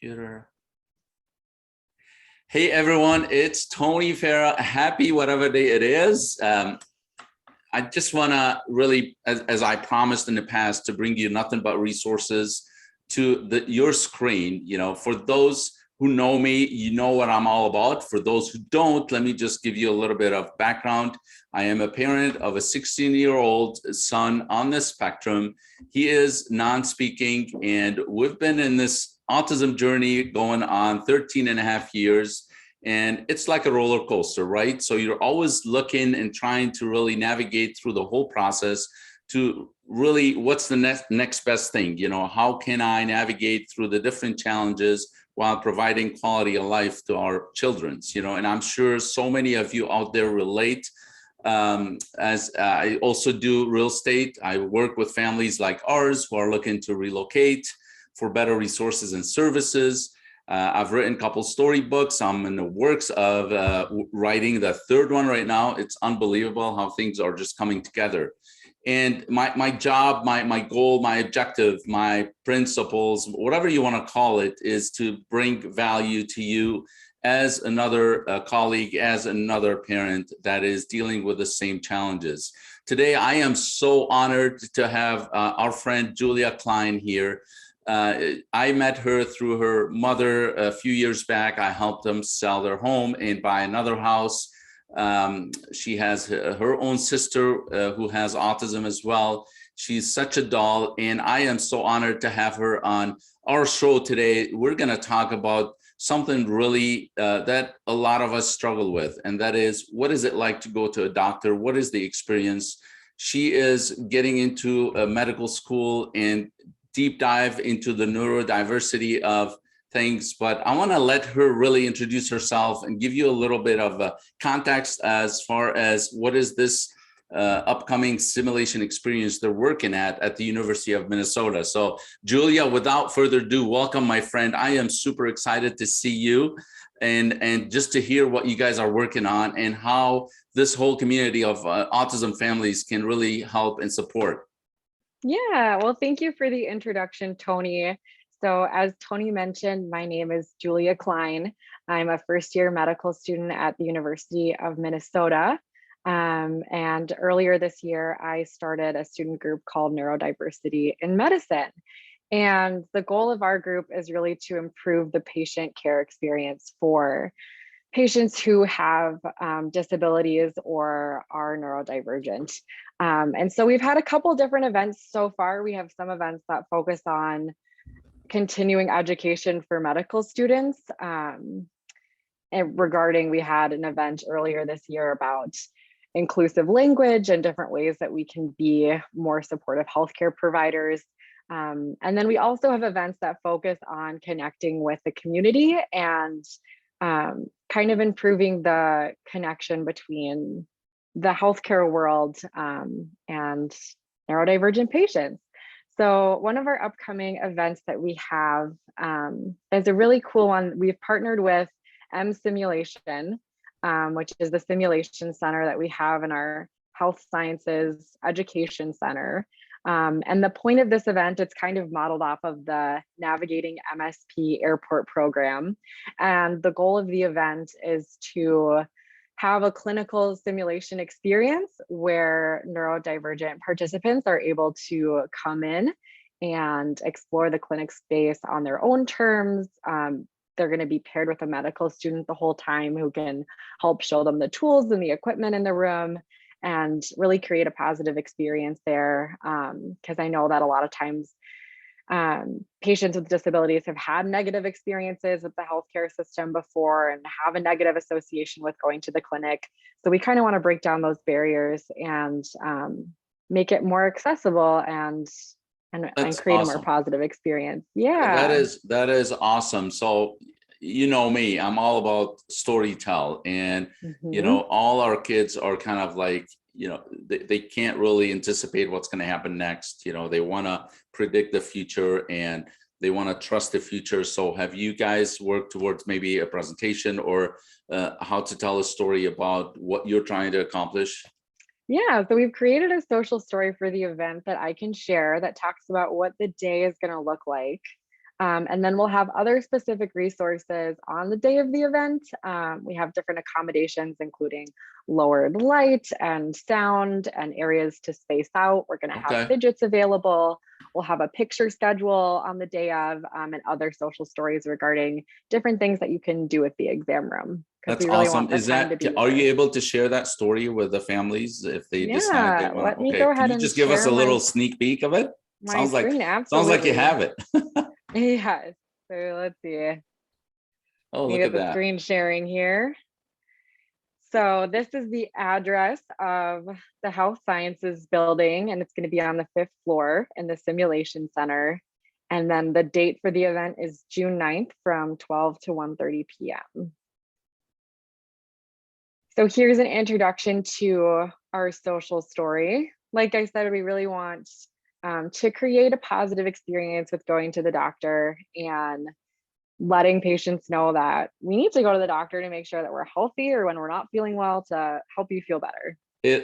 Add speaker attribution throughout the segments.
Speaker 1: Computer. Hey everyone, it's Tony Farah. Happy whatever day it is. I just want to really, as I promised in the past, to bring you nothing but resources to your screen. You know, for those who know me, you know what I'm all about. For those who don't, let me just give you a little bit of background. I am a parent of a 16-year-old son on the spectrum. He is non-speaking, and we've been in this autism journey going on 13 and a half years. And it's like a roller coaster, right? So you're always looking and trying to really navigate through the whole process to really what's the next best thing. You know, how can I navigate through the different challenges while providing quality of life to our children's, you know? And I'm sure so many of you out there relate. As I also do real estate, I work with families like ours who are looking to relocate for better resources and services. I've written a couple storybooks. I'm in the works of writing the third one right now. It's unbelievable how things are just coming together. And my job, my goal, my objective, my principles, whatever you want to call it, is to bring value to you as another colleague, as another parent that is dealing with the same challenges. Today, I am so honored to have our friend Julia Klein here. I met her through her mother a few years back. I helped them sell their home and buy another house. She has her own sister who has autism as well. She's such a doll, and I am so honored to have her on our show today. We're going to talk about something really that a lot of us struggle with, and that is, what is it like to go to a doctor? What is the experience? She is getting into a medical school and deep dive into the neurodiversity of things, but I want to let her really introduce herself and give you a little bit of context as far as what is this upcoming simulation experience they're working at the University of Minnesota. So Julia, without further ado, welcome, my friend. I am super excited to see you and just to hear what you guys are working on and how this whole community of autism families can really help and support.
Speaker 2: Yeah, well, thank you for the introduction, Tony. So as Tony mentioned, my name is Julia Klein. I'm a first-year medical student at the University of Minnesota. And earlier this year, I started a student group called Neurodiversity in Medicine. And the goal of our group is really to improve the patient care experience for patients who have disabilities or are neurodivergent. And so we've had a couple different events so far. We have some events that focus on continuing education for medical students. And regarding, we had an event earlier this year about inclusive language and different ways that we can be more supportive healthcare providers. And then we also have events that focus on connecting with the community and kind of improving the connection between the healthcare world and neurodivergent patients. So one of our upcoming events that we have is a really cool one. We've partnered with M Simulation, which is the simulation center that we have in our Health Sciences Education Center. And the point of this event, it's kind of modeled off of the Navigating MSP Airport program. And the goal of the event is to have a clinical simulation experience where neurodivergent participants are able to come in and explore the clinic space on their own terms. They're going to be paired with a medical student the whole time who can help show them the tools and the equipment in the room and really create a positive experience there. Because I know that a lot of times patients with disabilities have had negative experiences with the healthcare system before and have a negative association with going to the clinic. So we kind of want to break down those barriers and make it more accessible and create awesome. A more positive experience. Yeah.
Speaker 1: That is awesome. So you know me, I'm all about storytell, and you know, all our kids are kind of like, you know, they can't really anticipate what's going to happen next. You know, they want to predict the future and they want to trust the future. So have you guys worked towards maybe a presentation or how to tell a story about what you're trying to accomplish?
Speaker 2: Yeah, so we've created a social story for the event that I can share that talks about what the day is going to look like. And then we'll have other specific resources on the day of the event. We have different accommodations, including lowered light and sound and areas to space out. We're going to have
Speaker 1: Okay,
Speaker 2: fidgets available. We'll have a picture schedule on the day of, and other social stories regarding different things that you can do with the exam room, because
Speaker 1: that's
Speaker 2: we really
Speaker 1: awesome.
Speaker 2: want the
Speaker 1: Is
Speaker 2: time to
Speaker 1: that,
Speaker 2: be
Speaker 1: are
Speaker 2: there.
Speaker 1: you able to share that story with the families if they decide they
Speaker 2: Yeah,
Speaker 1: want
Speaker 2: let
Speaker 1: to?
Speaker 2: me
Speaker 1: Okay,
Speaker 2: go
Speaker 1: can
Speaker 2: ahead
Speaker 1: you
Speaker 2: and
Speaker 1: just give us
Speaker 2: share
Speaker 1: a little sneak peek of it?
Speaker 2: my screen.
Speaker 1: Sounds like you
Speaker 2: Absolutely.
Speaker 1: have it.
Speaker 2: Yes. So let's see.
Speaker 1: Oh,
Speaker 2: You
Speaker 1: look
Speaker 2: get
Speaker 1: at
Speaker 2: the
Speaker 1: that.
Speaker 2: screen sharing here. So this is the address of the Health Sciences Building, and it's going to be on the 5th floor in the Simulation Center. And then the date for the event is June 9th from 12 to 1:30 p.m. So here's an introduction to our social story. Like I said, we really want to create a positive experience with going to the doctor and letting patients know that we need to go to the doctor to make sure that we're healthy, or when we're not feeling well, to help you feel better.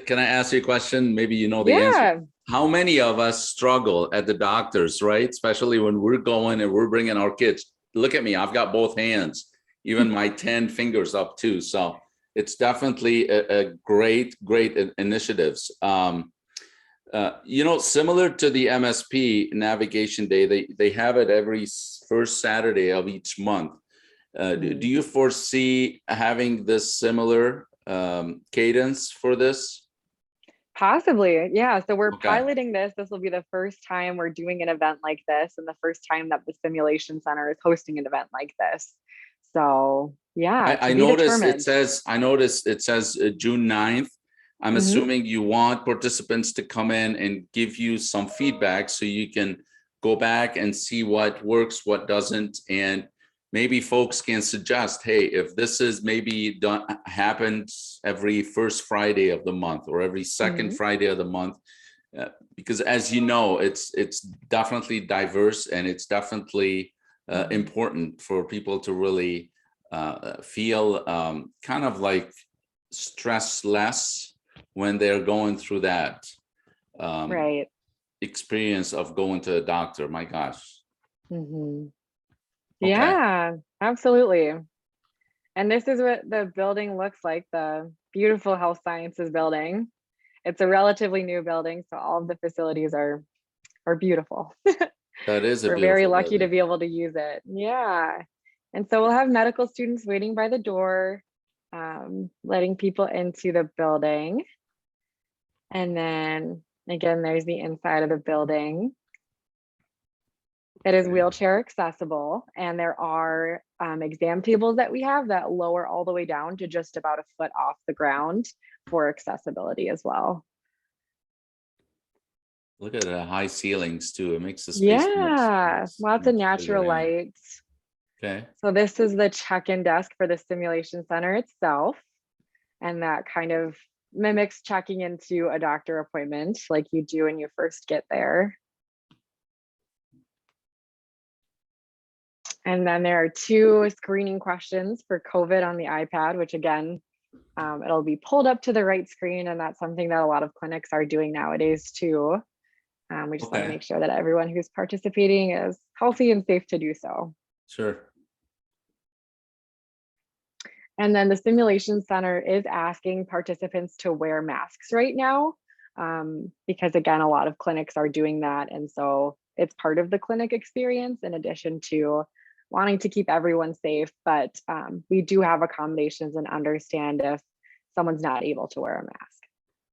Speaker 1: Can I ask you a question? Maybe you know the answer.
Speaker 2: Yeah.
Speaker 1: How many of us struggle at the doctors, right? Especially when we're going and we're bringing our kids. Look at me, I've got both hands, even my 10 fingers up too. So it's definitely a great, great initiatives. Similar to the MSP Navigation Day, they have it every first Saturday of each month. Do you foresee having this similar cadence for this?
Speaker 2: Possibly. Yeah. So we're
Speaker 1: Okay.
Speaker 2: piloting this. This will be the first time we're doing an event like this, and the first time that the Simulation Center is hosting an event like this. So yeah, to
Speaker 1: I
Speaker 2: be
Speaker 1: noticed
Speaker 2: determined.
Speaker 1: it says June 9th. I'm
Speaker 2: Mhm.
Speaker 1: assuming you want participants to come in and give you some feedback so you can go back and see what works, what doesn't, and maybe folks can suggest, hey, if this is maybe done happens every first Friday of the month or every second
Speaker 2: Mhm.
Speaker 1: Friday of the month, because as you know, it's definitely diverse and it's definitely
Speaker 2: Mhm.
Speaker 1: important for people to really feel kind of like stress less when they're going through that um,
Speaker 2: Right.
Speaker 1: experience of going to a doctor. My gosh.
Speaker 2: Mhm.
Speaker 1: Okay.
Speaker 2: Yeah, absolutely. And this is what the building looks like, the beautiful Health Sciences Building. It's a relatively new building, so all of the facilities are beautiful.
Speaker 1: That is a
Speaker 2: We're very
Speaker 1: beautiful
Speaker 2: lucky to
Speaker 1: building.
Speaker 2: be able to use it. Yeah. And so we'll have medical students waiting by the door, letting people into the building. And then again, there's the inside of the building. It is
Speaker 1: Okay.
Speaker 2: wheelchair accessible, and there are exam tables that we have that lower all the way down to just about a foot off the ground for accessibility as well.
Speaker 1: Look at the high ceilings too. It makes the space
Speaker 2: Yeah, lots of
Speaker 1: bigger.
Speaker 2: natural
Speaker 1: Yeah.
Speaker 2: light.
Speaker 1: Okay.
Speaker 2: So this is the check-in desk for the simulation center itself, and that kind of mimics checking into a doctor appointment like you do when you first get there. And then there are 2 screening questions for COVID on the iPad, which again, it'll be pulled up to the right screen, and that's something that a lot of clinics are doing nowadays too. We just want to
Speaker 1: Okay.
Speaker 2: make sure that everyone who's participating is healthy and safe to do so.
Speaker 1: Sure.
Speaker 2: And then the simulation center is asking participants to wear masks right now, because again, a lot of clinics are doing that. And so it's part of the clinic experience in addition to wanting to keep everyone safe. But we do have accommodations and understand if someone's not able to wear a mask.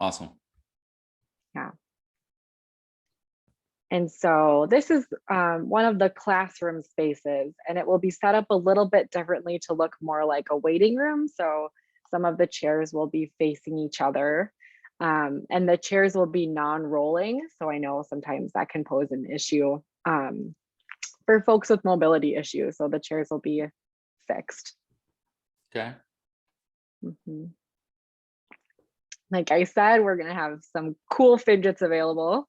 Speaker 1: Awesome.
Speaker 2: Yeah. And so this is one of the classroom spaces, and it will be set up a little bit differently to look more like a waiting room. So some of the chairs will be facing each other, and the chairs will be non-rolling. So I know sometimes that can pose an issue for folks with mobility issues. So the chairs will be fixed.
Speaker 1: Okay.
Speaker 2: Mhm. Like I said, we're gonna have some cool fidgets available.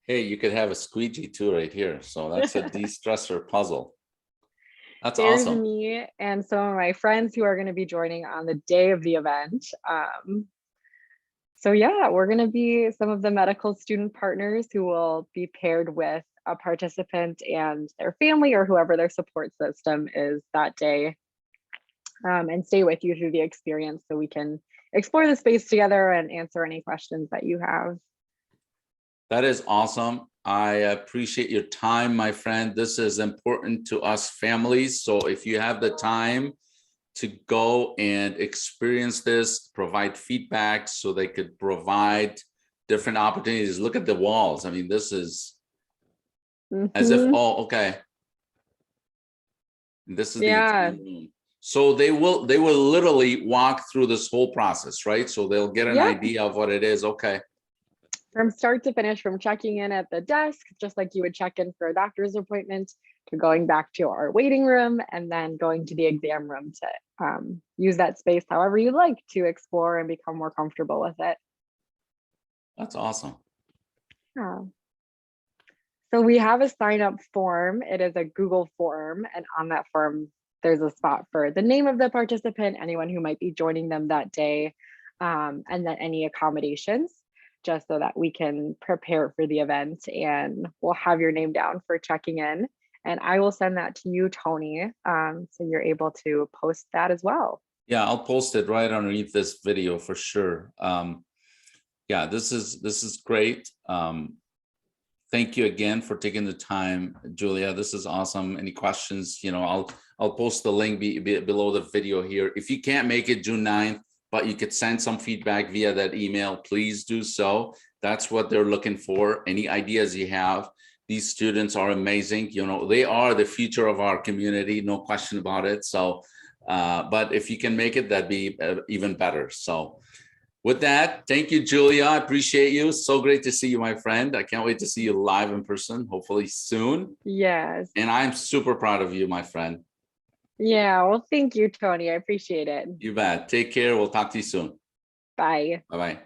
Speaker 1: Hey, you could have a squeegee too right here. So that's a de-stressor puzzle. That's
Speaker 2: Here's
Speaker 1: awesome.
Speaker 2: me and some of my friends who are going to be joining on the day of the event. So yeah, we're going to be some of the medical student partners who will be paired with a participant and their family or whoever their support system is that day, and stay with you through the experience so we can explore the space together and answer any questions that you have.
Speaker 1: That is awesome. I appreciate your time, my friend. This is important to us families. So if you have the time to go and experience this, provide feedback so they could provide different opportunities. Look at the walls. I mean, this is as if,
Speaker 2: Mhm.
Speaker 1: oh, okay. This is the
Speaker 2: Yeah,
Speaker 1: exam room. So they will literally walk through this whole process, right? So they'll get an
Speaker 2: yep.
Speaker 1: idea of what it is. Okay.
Speaker 2: From start to finish, from checking in at the desk, just like you would check in for a doctor's appointment, to going back to our waiting room and then going to the exam room to use that space however you like to explore and become more comfortable with it.
Speaker 1: That's awesome.
Speaker 2: Yeah. So we have a sign up form. It is a Google form, and on that form, there's a spot for the name of the participant, anyone who might be joining them that day, and then any accommodations, just so that we can prepare for the event. And we'll have your name down for checking in. And I will send that to you, Tony, so you're able to post that as well.
Speaker 1: Yeah, I'll post it right underneath this video for sure. Yeah, this is great. Thank you again for taking the time, Julia. This is awesome. Any questions? I'll post the link below the video here. If you can't make it June 9th, but you could send some feedback via that email, please do so. That's what they're looking for. Any ideas you have. These students are amazing. They are the future of our community, no question about it. So, but if you can make it, that'd be even better. So with that, thank you, Julia. I appreciate you. So great to see you, my friend. I can't wait to see you live in person, hopefully soon.
Speaker 2: Yes.
Speaker 1: And I'm super proud of you, my friend.
Speaker 2: Yeah. Well, thank you, Tony. I appreciate it.
Speaker 1: You bet. Take care. We'll talk to you soon.
Speaker 2: Bye.
Speaker 1: Bye-bye.